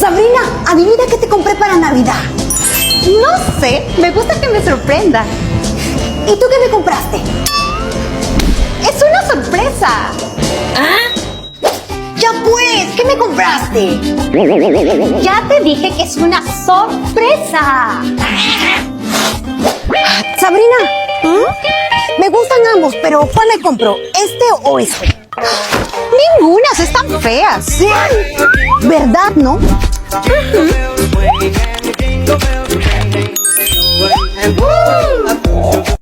Sabrina, adivina qué te compré para Navidad. No sé, me gusta que me sorprenda. ¿Y tú qué me compraste? ¡Es una sorpresa! Ya pues, ¿qué me compraste? Ya te dije que es una sorpresa. Sabrina, me gustan ambos, pero ¿cuál me compro? ¿Este o este? Ningunas están feas. Sí, ¿verdad, no?